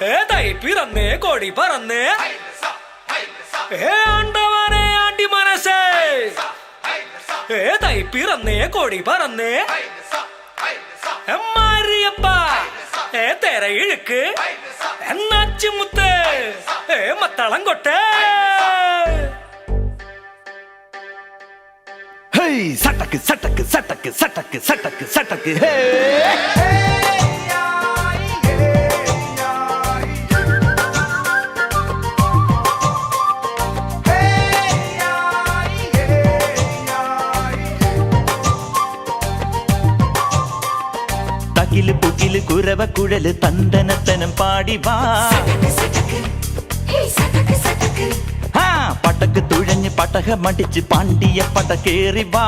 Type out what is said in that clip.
ഏതായി പിറന്നേ കൊടി പറന്നേ ആണ്ടവനെ ആണ്ടി മനസ്സേ ഏതായി പിറന്നേ കൊടി പറന്നേ മാരിയപ്പ തെര ഇഴുക്ക് എന്നാച്ചിമുത്ത് മത്തളം കൊട്ടേ സട്ടക്ക് സട്ടക്ക് സട്ടക്ക് സട്ടക്ക് സട്ടക്ക് സട്ടക്ക് തകില് പുകില് കുരവ കുഴല് തന്തനത്തനം പാടി വാ പടക്ക് തുഴഞ്ഞ് പടക മടിച്ച് പാണ്ടിയ പട കേറി വാ